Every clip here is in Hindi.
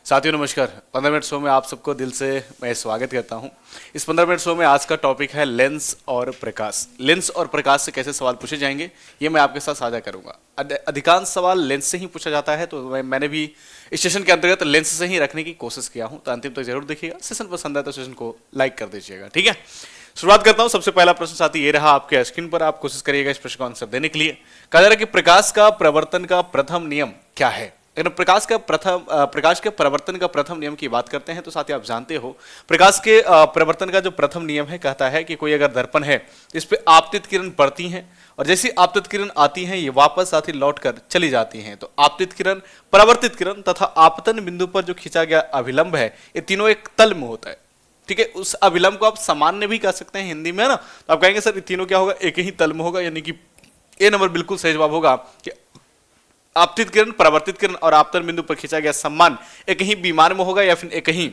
साथियों नमस्कार। 15 मिनट शो में आप सबको दिल से मैं स्वागत करता हूं। इस 15 मिनट शो में आज का टॉपिक है लेंस और प्रकाश। लेंस और प्रकाश से कैसे सवाल पूछे जाएंगे ये मैं आपके साथ साझा करूंगा। अधिकांश सवाल लेंस से ही पूछा जाता है, तो मैंने भी इस सेशन के अंतर्गत लेंस से ही रखने की कोशिश किया हूं। तो अंतिम तक जरूर देखिएगा। सेशन पसंद आए तो सेशन को लाइक कर दीजिएगा, ठीक है। शुरुआत करता हूं। सबसे पहला प्रश्न साथी ये रहा आपके स्क्रीन पर। आप कोशिश करिएगा इस प्रश्न का आंसर देने के लिए। कहा जा रहा है कि प्रकाश का प्रवर्तन का प्रथम नियम क्या है। अगर प्रकाश के प्रवर्तन का प्रथम नियम की बात करते हैं तो साथी आप जानते हो प्रकाश के प्रवर्तन का जो प्रथम नियम है कहता है कि कोई अगर दर्पण है इस पे आपतित किरण पड़ती हैं और जैसी आपतित किरण आती हैं ये वापस साथी लौटकर चली जाती हैं। तो आपतित किरण, परावर्तित किरण तथा आपतन बिंदु पर जो खींचा गया अभिलंब है ये तीनों एक तल में होता है, ठीक है। उस अभिलंब को आप सामान्य भी कह सकते हैं हिंदी में, है ना। तो आप कहेंगे सर ये तीनों क्या होगा, एक ही तल में होगा, यानी कि ए नंबर बिल्कुल सही जवाब होगा कि आपतित किरण, परावर्तित किरण और आपतन बिंदु पर खींचा गया सम्मान एक ही विमान में होगा या फिर एक ही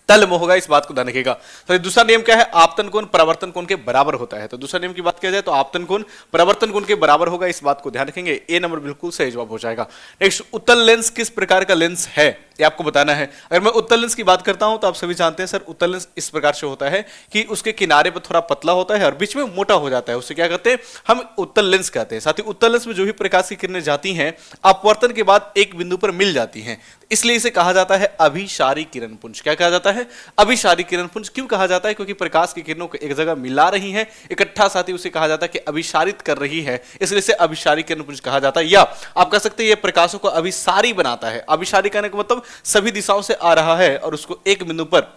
तल में होगा। इस बात को ध्यान रखिएगा। तो दूसरा नियम क्या है, आपतन कोण परावर्तन कोण के बराबर होता है। तो दूसरा नियम की बात किया जाए तो आपतन कोण परावर्तन कोण के बराबर होगा। इस बात को ध्यान रखेंगे। ए नंबर बिल्कुल सही जवाब हो जाएगा। नेक्स्ट, उत्तल लेंस किस प्रकार का लेंस है ये आपको बताना है। अगर मैं उत्तल लेंस की बात करता हूं तो आप सभी जानते हैं सर उत्तल लेंस इस प्रकार से होता है कि उसके किनारे पर थोड़ा पतला होता है और बीच में मोटा हो जाता है। उससे क्या कहते हैं, हम उत्तल लेंस कहते हैं। साथ ही उत्तल लेंस में जो भी प्रकाश की किरणें जाती हैं अपवर्तन के बाद एक बिंदु पर मिल जाती हैं, इसलिए इसे कहा जाता है अभिसारी किरण पुंज। क्या कहा जाता है, अभिसारी किरण पुंज। क्यों कहा जाता है, क्योंकि प्रकाश की किरणों को एक जगह मिला रही है इकट्ठा, साथ ही उसे कहा जाता है कि अभिसारित कर रही है, इसलिए इसे अभिसारी किरण पुंज कहा जाता है। या आप कह सकते हैं ये प्रकाशों को अभिसारी बनाता है। अभिसारी कहने का मतलब सभी दिशाओं से आ रहा है और उसको एक बिंदु पर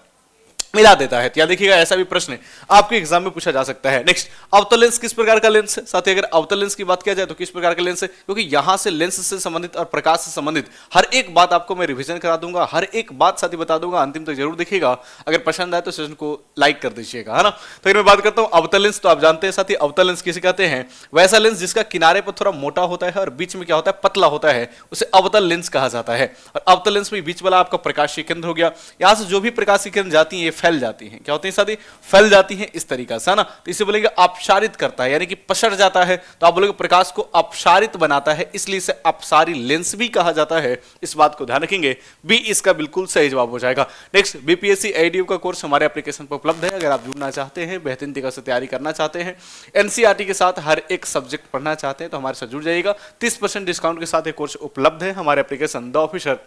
मिला देता है। याद देखिएगा, ऐसा भी प्रश्न आपके एग्जाम में पूछा जा सकता है। नेक्स्ट, अवतल लेंस किस प्रकार का लेंस है। साथ ही अगर अवतल लेंस की बात किया जाए तो किस प्रकार का लेंस है, क्योंकि यहां से लेंस से संबंधित और प्रकाश से संबंधित हर एक बात आपको मैं रिवीजन करा दूंगा, हर एक बात साथ ही बता दूंगा। अंतिम तक जरूर देखिएगा। अगर पसंद आए तो सेशन को लाइक कर दीजिएगा, है ना। तो मैं बात करता हूं अवतल लेंस। तो आप जानते हैं साथ ही अवतल लेंस किसे कहते हैं, वैसा लेंस जिसका किनारे पर थोड़ा मोटा होता है और बीच में क्या होता है, पतला होता है, उसे अवतल लेंस कहा जाता है। और अवतल लेंस में बीच वाला आपका प्रकाशीय केंद्र हो गया। यहां से जो भी प्रकाश की किरण जाती है ये फैल जाती है। क्या होती है साथी, फैल जाती है इस तरीका से, है ना। तो इसे बोलेंगे अपसारित करता है, यानी कि पसर जाता है। तो आप बोलेंगे प्रकाश को अपसारित बनाता है, इसलिए इसे अपसारी लेंस भी कहा जाता है। इस बात को ध्यान रखेंगे। बी इसका बिल्कुल सही जवाब हो जाएगा। नेक्स्ट, बीपीएससी एडीयू का कोर्स हमारे एप्लीकेशन पर उपलब्ध है। अगर आप जुड़ना चाहते हैं, बेहतरीन तरीके से तैयारी करना चाहते हैं, एनसीईआरटी के साथ हर एक सब्जेक्ट पढ़ना चाहते हैं तो हमारे साथ जुड़ जाइएगा। 30% डिस्काउंट के साथ ये कोर्स उपलब्ध है हमारे एप्लीकेशन द ऑफिशियल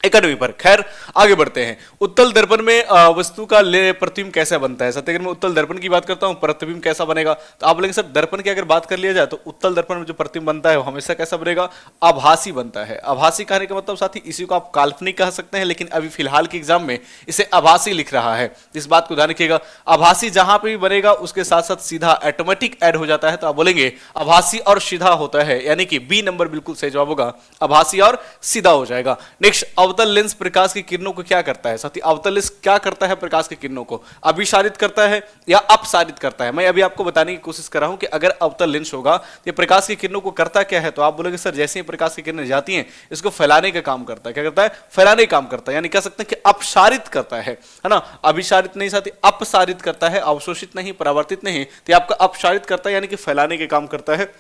एकेडमी पर। खैर आगे बढ़ते हैं। उत्तल दर्पण में वस्तु का प्रतिबिंब कैसे बनता है। सत्य, अगर मैं उत्तल दर्पण की बात करता हूं प्रतिबिंब कैसा बनेगा, तो आप बोलेंगे सर दर्पण की अगर बात कर लिया जाए तो उत्तल दर्पण में जो प्रतिबिंब बनता है वो हमेशा कैसा बनेगा, आभासी बनता है। आभासी कहने का मतलब साथी इसी को आप काल्पनिक कह सकते हैं, लेकिन अभी फिलहाल के एग्जाम में इसे आभासी लिख रहा है। इस बात को ध्यान रखिएगा। आभासी जहां पर भी बनेगा उसके साथ साथ सीधा ऑटोमेटिक ऐड हो जाता है, तो आप बोलेंगे आभासी और सीधा होता है, यानी कि बी नंबर बिल्कुल सही जवाब होगा, आभासी और सीधा हो जाएगा। नेक्स्ट, अवतल लेंस प्रकाश की किरणों को क्या करता है। साथी अवतल लेंस क्या करता है, प्रकाश की किरणों को अभिसारित करता है या अपसारित करता है। मैं अभी आपको बताने की कोशिश कर रहा हूं कि अगर अवतल लेंस होगा तो ये प्रकाश की किरणों को करता क्या है। तो आप बोलोगे सर जैसे ही प्रकाश की किरणें जाती हैं इसको फैलाने का काम करता है। क्या करता है, फैलाने का काम करता है, यानी कह सकते हैं कि अपसारित करता है ना। अभिसारित नहीं साथी, अपसारित करता है, अवशोषित नहीं, परावर्तित नहीं। तो आपका अपसारित करता है यानी कि फैलाने के काम करता है।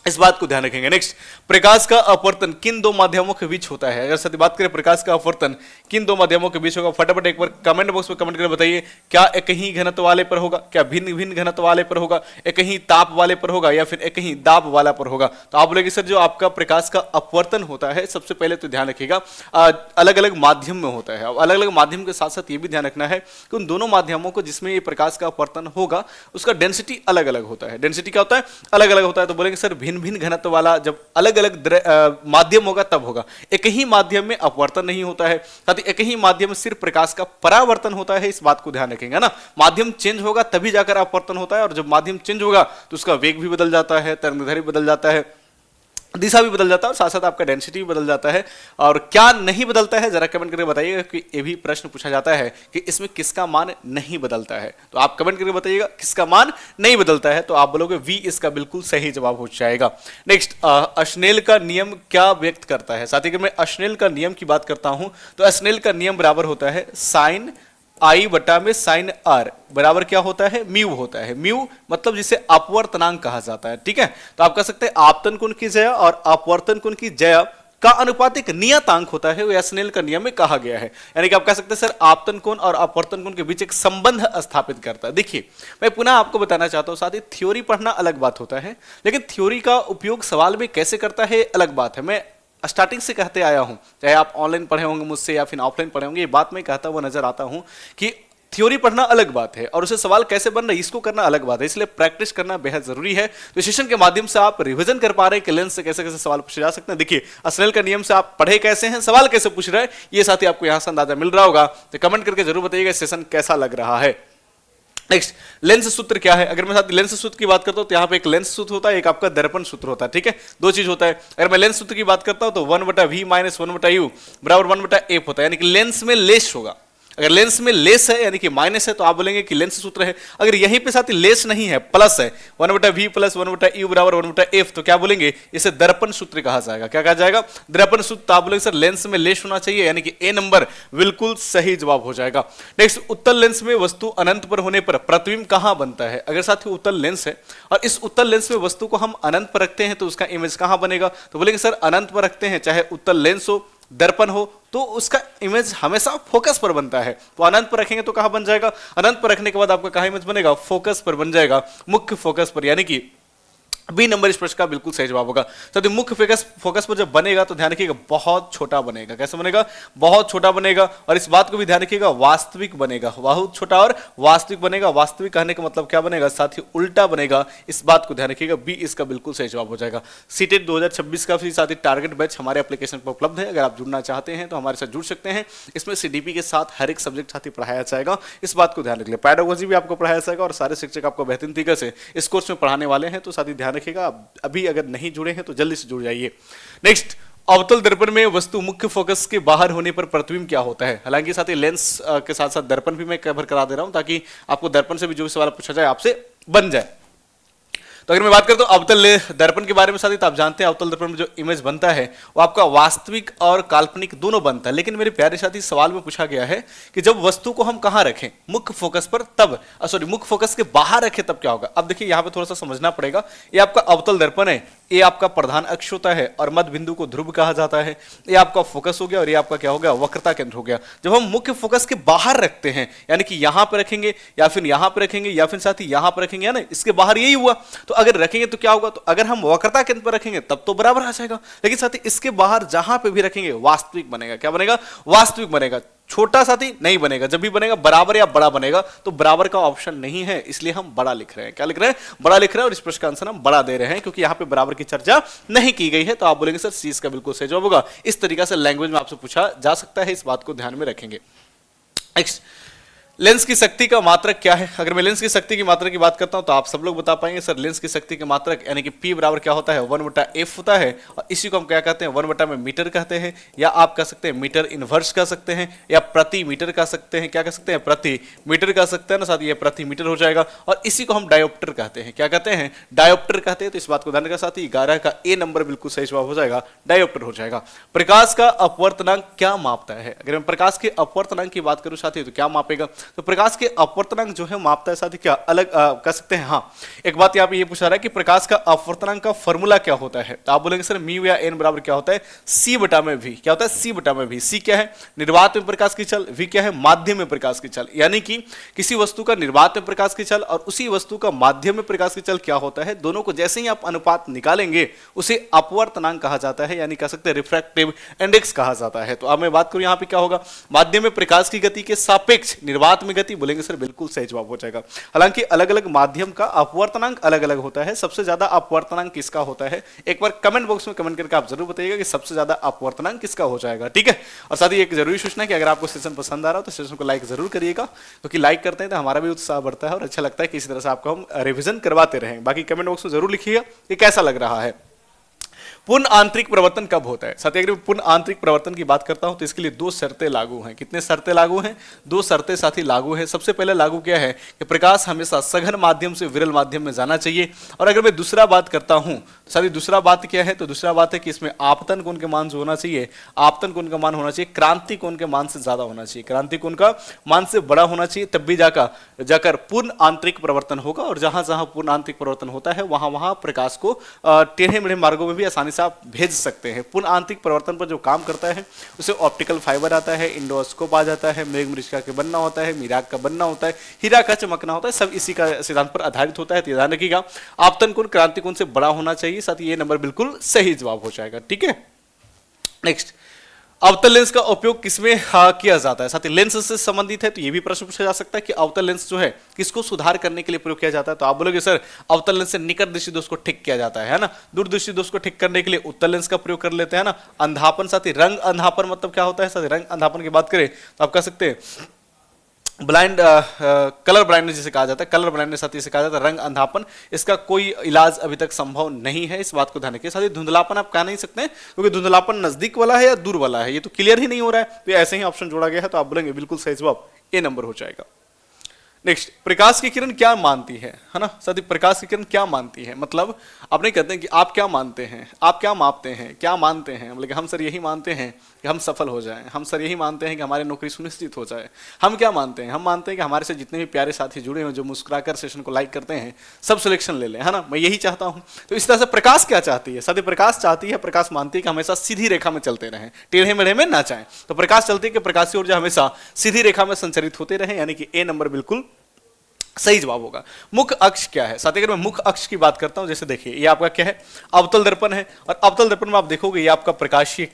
इस बात को ध्यान रखेंगे। नेक्स्ट, प्रकाश का अपवर्तन किन दो माध्यमों के बीच होता है। अगर साथी बात करें प्रकाश का अपवर्तन किन दो माध्यमों के बीच होगा, फटाफट एक बार कमेंट बॉक्स में कमेंट करके बताइए। क्या एक ही घनत्व वाले पर होगा, क्या भिन्न भिन्न घनत्व वाले पर होगा, एक ही ताप वाले पर होगा या फिर एक ही दाब वाला पर होगा। तो आप बोलेंगे सर जो आपका प्रकाश का अपवर्तन होता है सबसे पहले तो ध्यान रखिएगा अलग अलग माध्यम में होता है। अलग अलग माध्यम के साथ साथ ये भी ध्यान रखना है कि उन दोनों माध्यमों को जिसमें ये प्रकाश का अपवर्तन होगा उसका डेंसिटी अलग अलग होता है। डेंसिटी क्या होता है, अलग अलग होता है। तो बोलेंगे सर भिन्न भिन्न घनत्व वाला जब अलग अलग माध्यम होगा तब होगा। एक ही माध्यम में अपवर्तन नहीं होता है, साथ ही एक ही माध्यम में सिर्फ प्रकाश का परावर्तन होता है। इस बात को ध्यान रखेंगे ना। माध्यम चेंज होगा तभी जाकर अपवर्तन होता है, और जब माध्यम चेंज होगा तो उसका वेग भी बदल जाता है, तरंगदैर्घ्य बदल जाता है, दिशा भी बदल जाता है और साथ साथ आपका डेंसिटी भी बदल जाता है। और क्या नहीं बदलता है जरा कमेंट करके बताइएगा, कि ये भी प्रश्न पूछा जाता है कि इसमें किसका मान नहीं बदलता है। तो आप कमेंट करके बताइएगा किसका मान नहीं बदलता है, तो आप बोलोगे वी इसका बिल्कुल सही जवाब हो जाएगा। नेक्स्ट, अश्नेल का नियम क्या व्यक्त करता है। साथ ही अगर मैं अश्नेल का नियम की बात करता हूं तो अश्नेल का नियम बराबर होता है साइन आई बटा में साइन आर बराबर क्या होता है, म्यू होता है। म्यू मतलब जिसे अपवर्तनांक कहा जाता है, ठीक है। तो आप कह सकते हैं आपतन कोण की जया और अपवर्तन कोण की जया का अनुपात एक नियतांक होता है, वो स्नेल का नियम में कहा गया है। यानी कि आप कह सकते हैं सर आपतन कोण और अपवर्तन कोण के बीच एक संबंध स्थापित करता है। देखिए मैं पुनः आपको बताना चाहता हूं, साथ ही थ्योरी पढ़ना अलग बात होता है, लेकिन थ्योरी का उपयोग सवाल में कैसे करता है अलग बात है। मैं स्टार्टिंग से कहते आया हूं, चाहे आप ऑनलाइन पढ़े होंगे मुझसे या फिर ऑफलाइन पढ़े होंगे, ये बात मैं कहता हुआ नजर आता हूं कि थ्योरी पढ़ना अलग बात है और उसे सवाल कैसे बन रहा है इसको करना अलग बात है, इसलिए प्रैक्टिस करना बेहद जरूरी है। तो सेशन के माध्यम से आप रिवीजन कर पा रहे हैं कि लेंस से कैसे कैसे सवाल पूछे जा सकते हैं। देखिए स्नेल का नियम से आप पढ़े कैसे हैं, सवाल कैसे पूछ रहे हैं, ये साथी आपको यहां से अंदाजा मिल रहा होगा। तो कमेंट करके जरूर बताइएगा सेशन कैसा लग रहा है। नेक्स्ट, लेंस सूत्र क्या है। अगर मैं साथ लेंस सूत्र की बात करता हूं तो यहाँ पे एक लेंस सूत्र होता है, एक आपका दर्पण सूत्र होता है। ठीक है, दो चीज होता है। अगर मैं लेंस सूत्र की बात करता हूं तो 1/v माइनस 1/u बराबर 1/f होता है, यानी कि लेंस में लेस होगा। अगर लेंस में लेस है यानी कि माइनस है तो आप बोलेंगे कि लेंस सूत्र है। अगर यहीं पे साथ ही लेस नहीं है, प्लस है, 1/v प्लस 1/u बराबर 1/f, तो क्या बोलेंगे, इसे दर्पण सूत्र कहा जाएगा। क्या कहा जाएगा, दर्पण सूत्र। तो आप बोलेंगे सर लेंस में लेस होना चाहिए, यानी कि ए नंबर बिल्कुल सही जवाब हो जाएगा। नेक्स्ट, उत्तल लेंस में वस्तु अनंत पर होने पर प्रतिबिंब कहां बनता है। अगर साथ ही उत्तल लेंस है और इस उत्तल लेंस में वस्तु को हम अनंत पर रखते हैं तो उसका इमेज कहां बनेगा, तो बोलेंगे सर अनंत पर रखते हैं, चाहे उत्तल लेंस हो दर्पण हो, तो उसका इमेज हमेशा फोकस पर बनता है। तो अनंत पर रखेंगे तो कहां बन जाएगा, अनंत पर रखने के बाद आपका कहां इमेज बनेगा, फोकस पर बन जाएगा, मुख्य फोकस पर, यानी कि बी नंबर इस प्रश्न का बिल्कुल सही जवाब होगा। तो मुख्य फोकस पर जब बनेगा तो ध्यान रखिएगा बहुत छोटा बनेगा। कैसे बनेगा, बहुत छोटा बनेगा। और इस बात को भी ध्यान रखिएगा वास्तविक बनेगा, बहुत छोटा और वास्तविक बनेगा। वास्तविक कहने का मतलब क्या बनेगा, साथ ही उल्टा बनेगा। इस बात को ध्यान रखिएगा, बी इसका बिल्कुल सही जवाब हो जाएगा। सीटेट 2026 का भी साथ ही टारगेट बैच हमारे एप्लीकेशन पर उपलब्ध है। अगर आप जुड़ना चाहते हैं तो हमारे साथ जुड़ सकते हैं। इसमें सीडीपी के साथ हर एक सब्जेक्ट साथ ही पढ़ाया जाएगा, इस बात को ध्यान रखिए। पैडागोजी भी आपको पढ़ाया जाएगा और सारे शिक्षक आपको बेहतरीन तरीके से इस कोर्स में पढ़ाने वाले हैं, तो साथ ही ध्यान रखिएगा। अभी अगर नहीं जुड़े हैं तो जल्दी से जुड़ जाइए। नेक्स्ट, अवतल दर्पण में वस्तु मुख्य फोकस के बाहर होने पर प्रतिबिंब क्या होता है। हालांकि साथ ही लेंस के साथ साथ दर्पण भी मैं कवर करा दे रहा हूं ताकि आपको दर्पण से भी जो भी सवाल पूछा जाए आपसे बन जाए। तो अगर मैं बात करता हूं अवतल दर्पण के बारे में साथी, तो आप जानते हैं अवतल दर्पण में जो इमेज बनता है वो आपका वास्तविक और काल्पनिक दोनों बनता है। लेकिन मेरे प्यारे साथी सवाल में पूछा गया है कि जब वस्तु को हम कहां रखें, मुख्य फोकस पर, तब सॉरी मुख्य फोकस के बाहर रखें तब क्या होगा। अब देखिए यहां पे थोड़ा सा समझना पड़ेगा। ये आपका अवतल दर्पण है, ये आपका प्रधान अक्ष होता है और मध्य बिंदु को ध्रुव कहा जाता है। ये आपका फोकस हो गया और ये आपका क्या हो गया, वक्रता केंद्र हो गया। जब हम मुख्य फोकस के बाहर रखते हैं, यानी कि यहां पर रखेंगे या फिर यहां पर रखेंगे या फिर साथ ही यहां पर रखेंगे, ना इसके बाहर यही हुआ, तो अगर रखेंगे तो क्या होगा, तो अगर हम वक्रता केंद्र पर रखेंगे तब तो बराबर आ जाएगा। लेकिन साथ ही इसके बाहर जहां पे भी रखेंगे वास्तविक बनेगा। क्या बनेगा, वास्तविक बनेगा। छोटा साथी नहीं बनेगा, जब भी बनेगा बराबर या बड़ा बनेगा। तो बराबर का ऑप्शन नहीं है, इसलिए हम बड़ा लिख रहे हैं। क्या लिख रहे हैं, बड़ा लिख रहे हैं। और इस प्रश्न का आंसर हम बड़ा दे रहे हैं क्योंकि यहां पे बराबर की चर्चा नहीं की गई है। तो आप बोलेंगे सर सी इसका बिल्कुल सही जवाब होगा। इस तरीके से लैंग्वेज में आपसे पूछा जा सकता है, इस बात को ध्यान में रखेंगे। नेक्स्ट, लेंस की शक्ति का मात्रक क्या है। अगर मैं लेंस की शक्ति की मात्रक की बात करता हूं तो आप सब लोग बता पाएंगे सर लेंस की शक्ति के मात्रक यानी कि P बराबर क्या होता है, 1/f होता है। और इसी को हम क्या कहते हैं, 1/में मीटर कहते हैं, या आप कह सकते हैं मीटर इनवर्स कह सकते हैं, या प्रति मीटर कह सकते हैं। क्या कह सकते हैं, प्रति मीटर कह सकते हैं ना साथ, ये प्रति मीटर हो जाएगा। और इसी को हम डायोप्टर कहते हैं। क्या कहते हैं, डायोप्टर कहते हैं। तो इस बात को ध्यान रखा साथ ही 11 का ए नंबर बिल्कुल सही जवाब हो जाएगा, डायोप्टर हो जाएगा। प्रकाश का अपवर्तनांक क्या मापता है। अगर मैं प्रकाश के अपवर्तनांक की बात करूं साथी तो क्या मापेगा, तो प्रकाश के अपवर्तनांक जो है मापता है साथी क्या अलग कह सकते हैं। हाँ, एक बात यहाँ पे ये पूछा रहा है कि प्रकाश का अपवर्तनांक का फॉर्मूला क्या होता है। तो आप बोलेंगे सर म्यू या एन बराबर क्या होता है, सी बटा में वी। क्या होता है, सी बटा में वी। सी क्या है, निर्वात में प्रकाश की चल, वी क्या है, माध्यम में प्रकाश की चल। यानी कि किसी वस्तु का निर्वात में प्रकाश की चल और उसी वस्तु का माध्यम में प्रकाश की चल क्या होता है, दोनों को जैसे ही आप अनुपात निकालेंगे उसे अपवर्तनांक कहा जाता है, यानी कह सकते हैं रिफ्रैक्टिव इंडेक्स कहा जाता है। तो अब मैं बात करूं यहाँ पे क्या होगा, माध्यम में प्रकाश की गति के सापेक्ष निर्वात में गति, बोलेंगे सर बिल्कुल सही जवाब हो जाएगा। हालांकि अलग अलग माध्यम का अपवर्तनांक अलग अलग होता है। सबसे ज्यादा अपवर्तनांक किसका होता है, एक बार कमेंट बॉक्स में कमेंट करके आप जरूर बताइएगा कि सबसे ज्यादा अपवर्तनांक किसका हो जाएगा। ठीक है, और साथ ही एक जरूरी सूचना है कि अगर आपको सेशन पसंद आ रहा हो तो सेशन को लाइक जरूर करिएगा, क्योंकि लाइक करते हैं तो हमारा भी उत्साह बढ़ता है और अच्छा लगता है कि इसी तरह से आपको हम रिविजन करवाते रहें। बाकी कमेंट बॉक्स में जरूर लिखिएगा कि कैसा लग रहा है। पूर्ण आंतरिक प्रवर्तन कब होता है। साथ ही अगर पूर्ण आंतरिक प्रवर्तन की बात करता हूं तो इसके लिए दो शर्तें लागू हैं। कितने शर्तें लागू हैं, दो शर्तें साथ ही लागू हैं। सबसे पहले लागू क्या है कि प्रकाश हमेशा सघन माध्यम से विरल माध्यम में जाना चाहिए। और अगर मैं दूसरा बात करता हूं, साथ ही दूसरा बात क्या है, तो दूसरा बात है कि इसमें आपतन कोण के मान जो होना चाहिए, आपतन कोण का मान होना चाहिए क्रांति कोण के मान से ज्यादा होना चाहिए, क्रांति कोण का मान से बड़ा होना चाहिए, तब भी जाकर पूर्ण आंतरिक प्रवर्तन होगा। और जहां जहां पूर्ण आंतरिक प्रवर्तन होता है वहां वहां प्रकाश को टेढ़े मेढ़े मार्गों में भी आसानी से आप भेज सकते हैं। पूर्ण आंतरिक परिवर्तन पर जो काम करता है उसे ऑप्टिकल फाइबर आता है, इंडोस्कोप आ जाता है, मृगमृषिका के बनना होता है, मीराक का बनना होता है, हीरा का चमकना होता है, सब इसी का सिद्धांत पर आधारित होता है। तो ध्यान रखिएगा, आपतन कोण क्रांति कोण से बड़ा होना चाहिए। साथ ही ये नंबर बिल्कुल सही जवाब हो जाएगा। ठीक है, नेक्स्ट, अवतल लेंस का उपयोग किसमें किया जाता है? साथ ही लेंस से संबंधित है तो ये भी प्रश्न पूछा जा सकता है कि अवतल लेंस जो है किसको सुधार करने के लिए प्रयोग किया जाता है? तो आप बोलोगे सर अवतल लेंस से निकट दृष्टि दोष को ठीक किया जाता है ना। दूर दृष्टि दोष को ठीक करने के लिए उत्तल लेंस का प्रयोग कर लेते हैं ना। अंधापन, साथ ही रंग अंधापन मतलब क्या होता है? साथ ही रंग अंधापन की बात करें तो आप कह सकते हैं ब्लाइंड कलर ब्लाइंडनेस जिसे कहा जाता है, कलर ब्लाइंडनेस साथ ही इसे कहा जाता है रंग अंधापन। इसका कोई इलाज अभी तक संभव नहीं है, इस बात को ध्यान रखिए। साथ ही धुंधलापन आप कह नहीं सकते क्योंकि धुंधलापन नजदीक वाला है या दूर वाला है, ये तो क्लियर ही नहीं हो रहा है, तो ऐसे ही ऑप्शन जोड़ा गया है। तो आप बोलेंगे बिल्कुल सही जवाब ए नंबर हो जाएगा। नेक्स्ट, प्रकाश की किरण क्या मानती है ना। साथ ही प्रकाश की किरण क्या मानती है मतलब आप नहीं कहते हैं कि आप क्या मानते हैं, आप क्या मापते हैं, क्या मानते हैं, बोले हम सर यही मानते हैं कि हम सफल हो जाएं, हम सर यही मानते हैं कि हमारी नौकरी सुनिश्चित हो जाए। हम क्या मानते हैं? हम मानते हैं कि हमारे से जितने भी प्यारे साथी जुड़े हैं, जो मुस्कुराकर सेशन को लाइक करते हैं, सब सिलेक्शन ले लें, है ना। मैं यही चाहता हूं। तो इस तरह से प्रकाश क्या चाहती है? साथ ही प्रकाश चाहती है, प्रकाश मानती है कि हमेशा सीधी रेखा में चलते रहें, टेढ़े मेढ़े में ना जाएं। तो प्रकाश चलती है कि प्रकाशीय ऊर्जा हमेशा सीधी रेखा में संचरित होते रहे, यानी कि ए नंबर बिल्कुल सही जवाब होगा। मुख्य अक्ष क्या है? साथ ही अगर मैं मुख्य अक्ष की बात करता हूं, जैसे देखिए ये आपका क्या है? अवतल दर्पण है, और अवतल दर्पण में आप देखोगे ये आपका प्रकाशीय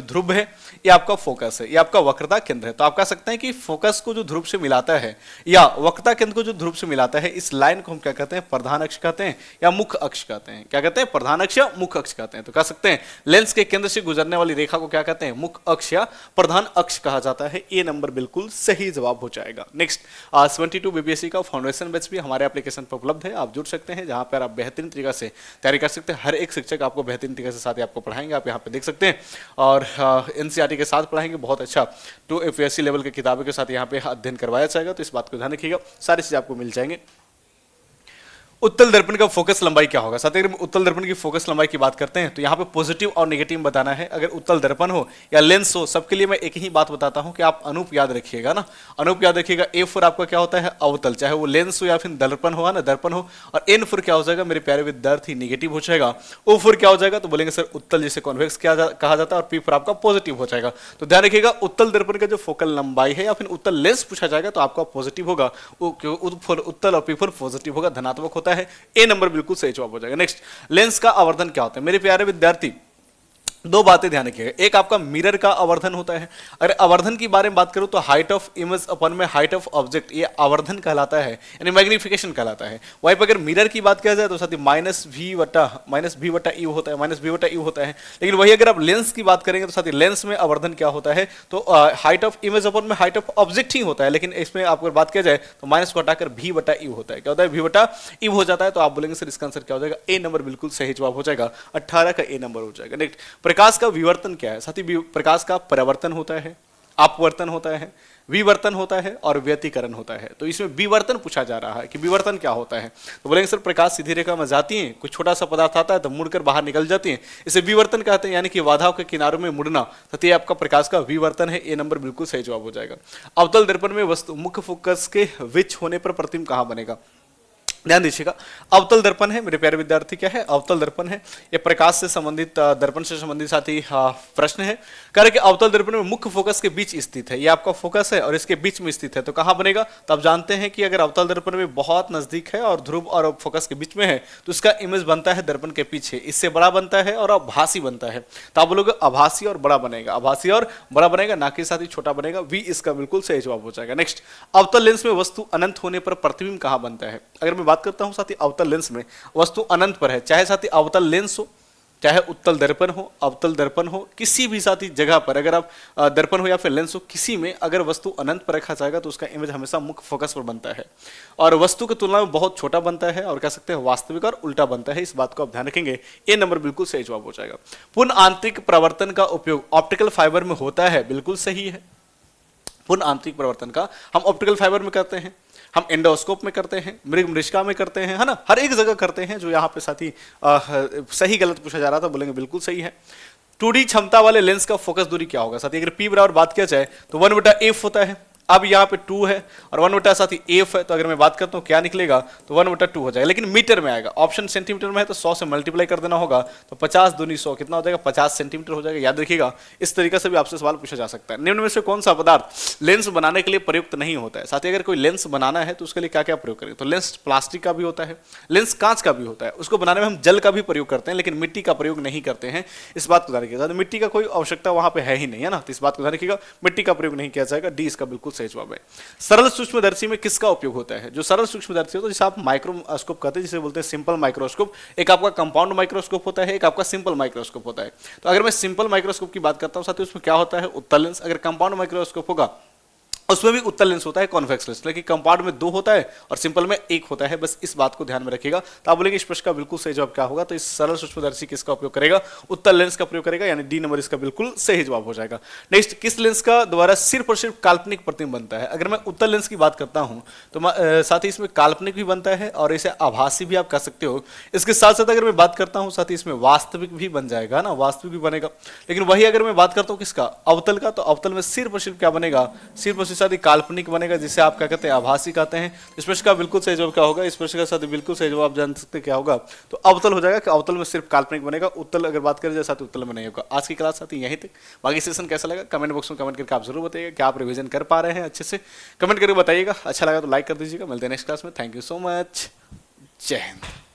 ध्रुव है, ये आपका फोकस है, ये आपका वक्रता केंद्र है। तो आप कह सकते हैं कि फोकस को जो ध्रुव से मिलाता है या वक्रता केंद्र को जो ध्रुव से मिलाता है, इस लाइन को हम क्या कहते हैं? प्रधान अक्ष कहते हैं या मुख्य अक्ष कहते हैं। क्या कहते हैं? प्रधान अक्ष या मुख्य अक्ष कहते हैं। तो कह सकते हैं लेंस के केंद्र से गुजरने वाली रेखा को क्या कहते हैं? मुख्य अक्ष या प्रधान अक्ष कहा जाता है। ए नंबर बिल्कुल सही जवाब हो जाएगा। नेक्स्ट, 72 बीपीएससी का फाउंडेशन बैच भी हमारे एप्लीकेशन पर उपलब्ध है, आप जुड़ सकते हैं, जहां पर आप बेहतरीन तरीके से तैयारी कर सकते हैं। हर एक शिक्षक आपको बेहतरीन तरीके से साथ ही आपको पढ़ाएंगे, आप यहां पे देख सकते हैं। और एनसीईआरटी के साथ पढ़ाएंगे, बहुत अच्छा 2 यूपीएससी लेवल की किताबों के साथ यहां पे अध्ययन करवाया जाएगा। तो इस बात को ध्यान रखिएगा, सारी चीजें आपको मिल जाएंगे। उत्तल दर्पण का फोकस लंबाई क्या होगा? साथ ही अगर उत्तल दर्पण की फोकस लंबाई की बात करते हैं तो यहाँ पे पॉजिटिव और नेगेटिव बताना है। अगर उत्तल दर्पण हो या लेंस हो, सबके लिए मैं एक ही बात बताता हूँ कि आप अनूप याद रखिएगा ना। अनूप याद रखिएगा। A4 आपका क्या होता है? अवतल, चाहे वो लेंस हो या फिर दर्पण हो, ना दर्पण हो। और N4 क्या हो जाएगा मेरे प्यारे विद्यार्थी? निगेटिव हो जाएगा। O4 क्या हो जाएगा? तो बोलेंगे सर उत्तल, जिसे कॉन्वेक्स कहा जाता है। और P4 आपका पॉजिटिव हो जाएगा। तो ध्यान रखिएगा, उत्तल दर्पण का जो फोकल लंबाई है या फिर उत्तल लेंस पूछा जाएगा तो आपका पॉजिटिव होगा। उत्तल और P4 पॉजिटिव होगा, धनात्मक होता है। ए नंबर बिल्कुल सही जवाब हो जाएगा। नेक्स्ट, लेंस का आवर्धन क्या होता है? मेरे प्यारे विद्यार्थी, दो बातें ध्यान रखिएगा। एक आपका मिरर का आवर्धन होता है। अगर आवर्धन की बारे में बात करूं तो हाइट ऑफ इमेज अपन में हाइट ऑफ ऑब्जेक्ट, ये आवर्धन कहलाता है, यानी मैग्निफिकेशन कहलाता है। वहीं पर अगर मिरर की बात किया जाए तो साथ ही माइनस भी बटा यू होता है, माइनस बी बटा यू होता है। लेकिन वही अगर आप लेंस की बात करेंगे तो साथ ही लेंस में आवर्धन क्या होता है? तो हाइट ऑफ इमेज अपन में हाइट ऑफ ऑब्जेक्ट ही होता है, लेकिन इसमें आपको बात किया जाए तो माइनस को हटाकर भी बटा यू होता है। क्या होता है? भी बटा यू हो जाता है। तो आप बोलेंगे सर इसका आंसर क्या हो जाएगा? ए नंबर बिल्कुल सही जवाब हो जाएगा। 18 का ए नंबर हो जाएगा। नेक्स्ट, प्रकाश का विवर्तन क्या है? साथ ही प्रकाश का परावर्तन होता है, अपवर्तन होता है, विवर्तन होता है और व्यतिकरण होता है। तो इसमें विवर्तन पूछा जा रहा है कि विवर्तन क्या होता है। तो बोलेंगे सर प्रकाश सीधी रेखा में जाती है, कुछ छोटा सा पदार्थ आता है तो मुड़कर बाहर निकल जाती है, इसे विवर्तन कहते हैं, यानी कि बाधाओं के किनारों में मुड़ना। तो ये आपका प्रकाश का विवर्तन है। ए नंबर बिल्कुल सही जवाब हो जाएगा। अवतल दर्पण में वस्तु मुख्य फोकस के विच होने पर प्रतिबिंब कहां बनेगा? ध्यान दीजिएगा, अवतल दर्पण है मेरे प्यारे विद्यार्थी, क्या है? अवतल दर्पण है। ये प्रकाश से संबंधित, दर्पण से संबंधित साथी प्रश्न है। कह रहे कि अवतल दर्पण में मुख्य फोकस के बीच स्थित है। ये आपका फोकस है और इसके बीच में स्थित है, तो कहां बनेगा? तो आप जानते हैं कि अगर अवतल दर्पण में बहुत नजदीक है और ध्रुव और फोकस के बीच में है तो इसका इमेज बनता है दर्पण के पीछे, इससे बड़ा बनता है और आभासी बनता है। तो आप बोलोगे आभासी और बड़ा बनेगा, आभासी और बड़ा बनेगा, ना कि साथ ही छोटा बनेगा। वी इसका बिल्कुल सही जवाब हो जाएगा। नेक्स्ट, अवतल लेंस में वस्तु अनंत होने पर प्रतिबिंब कहां बनता है? अगर मैं बात करता हूं साथी अवतल लेंस में वस्तु अनंत पर है, चाहे साथी अवतल लेंस हो, चाहे उत्तल दर्पण हो, अवतल दर्पण हो, किसी भी साथी जगह पर अगर आप दर्पण हो या फिर लेंस हो, किसी में अगर वस्तु अनंत पर रखा जाएगा तो उसका इमेज हमेशा मुख्य फोकस पर बनता है और वस्तु की तुलना में बहुत छोटा बनता है और कह सकते हैं वास्तविक और उल्टा बनता है। इस बात को आप ध्यान रखेंगे। ए नंबर बिल्कुल सही जवाब हो जाएगा। पूर्ण आंतरिक प्रवर्तन का उपयोग ऑप्टिकल फाइबर में होता है, बिल्कुल सही है। पूर्ण आंतरिक प्रवर्तन का हम ऑप्टिकल फाइबर में करते हैं, हम एंडोस्कोप में करते हैं, मृगमृषिका में करते हैं, है ना, हर एक जगह करते हैं। जो यहाँ पे साथी सही गलत पूछा जा रहा था, बोलेंगे बिल्कुल सही है। 2D क्षमता वाले लेंस का फोकस दूरी क्या होगा? साथी अगर P बराबर बात किया जाए तो 1/f होता है। अब यहाँ पे 2 है और 1/, साथ ही एफ है, तो अगर मैं बात करता हूँ क्या निकलेगा तो 1/2 हो जाएगा, लेकिन मीटर में आएगा। ऑप्शन सेंटीमीटर में है तो 100 से मल्टीप्लाई कर देना होगा, तो 50 दूनी 100 कितना हो जाएगा, 50 सेंटीमीटर हो जाएगा। याद रखिएगा, इस तरीके से भी आपसे सवाल पूछा जा सकता है। निम्न में से कौन सा पदार्थ लेंस बनाने के लिए प्रयुक्त नहीं होता है। साथ ही अगर कोई लेंस बनाना है तो उसके लिए क्या क्या प्रयोग करेंगे, तो लेंस प्लास्टिक का भी होता है, लेंस कांच का भी होता है, उसको बनाने में हम जल का भी प्रयोग करते हैं, लेकिन मिट्टी का प्रयोग नहीं करते हैं। इस बात को ध्यान रखिएगा, मिट्टी का कोई आवश्यकता वहां पे है ही नहीं है ना, तो इस बात को ध्यान रखिएगा, मिट्टी का प्रयोग नहीं किया जाएगा। डी इसका बिल्कुल सही जवाब है। सरल सूक्ष्मदर्शी में किसका उपयोग होता है। जो सरल सूक्ष्मदर्शी होता है जिसे आप माइक्रोस्कोप कहते हैं, जिसे बोलते हैं सिंपल माइक्रोस्कोप। एक आपका कंपाउंड माइक्रोस्कोप होता है, एक आपका सिंपल माइक्रोस्कोप होता है। तो अगर मैं सिंपल माइक्रोस्कोप की बात करता हूं साथियों, उसमें क्या होता है, उत्तल लेंस। अगर कंपाउंड माइक्रोस्कोप होगा उसमें भी उत्तल लेंस होता है, कॉन्वेक्स लेंस, लेकिन कंपाउंड में 2 होता है और सिंपल में 1 होता है। बस इस बात को ध्यान में रखिएगा। तो आप बोलेंगे इस प्रश्न का बिल्कुल सही जवाब क्या होगा, तो इस सरल सूक्ष्मदर्शी किसका उपयोग करेगा, उत्तल लेंस का प्रयोग करेगा, यानी डी नंबर इसका बिल्कुल सही जवाब हो जाएगा। नेक्स्ट, किस लेंस का द्वारा सिर्फ और सिर्फ काल्पनिक प्रतिबिंब बनता है। अगर मैं उत्तल लेंस की बात करता हूं तो साथ ही इसमें काल्पनिक भी बनता है और इसे आभासी भी आप कह सकते हो। इसके साथ साथ अगर मैं बात करता हूं साथ ही इसमें वास्तविक भी बन जाएगा ना, वास्तविक भी बनेगा। लेकिन वही अगर मैं बात करता हूं किसका, अवतल का, तो अवतल में सिर्फ और सिर्फ क्या बनेगा, सिर्फ और सिर्फ साथ ही काल्पनिक बनेगा, जिसे आप क्या कहते हैं, आभासी कहते हैं। इस प्रश्न का बिल्कुल सही जवाब क्या होगा, इस प्रश्न का साथ बिल्कुल सही जवाब जान सकते क्या होगा, तो अवतल हो जाएगा कि अवतल में सिर्फ काल्पनिक बनेगा, उत्तल अगर बात करें साथ उत्तल में नहीं होगा। आज की क्लास साथी यहीं तक। बाकी सेशन कैसा लगा कमेंट बॉक्स में कमेंट करके आप जरूर बताइएगा, क्या आप रिवीजन कर पा रहे हैं अच्छे से, कमेंट करके बताइएगा। अच्छा लगा तो लाइक कर दीजिएगा। मिलते हैं नेक्स्ट क्लास में। Thank you so much. जय हिंद।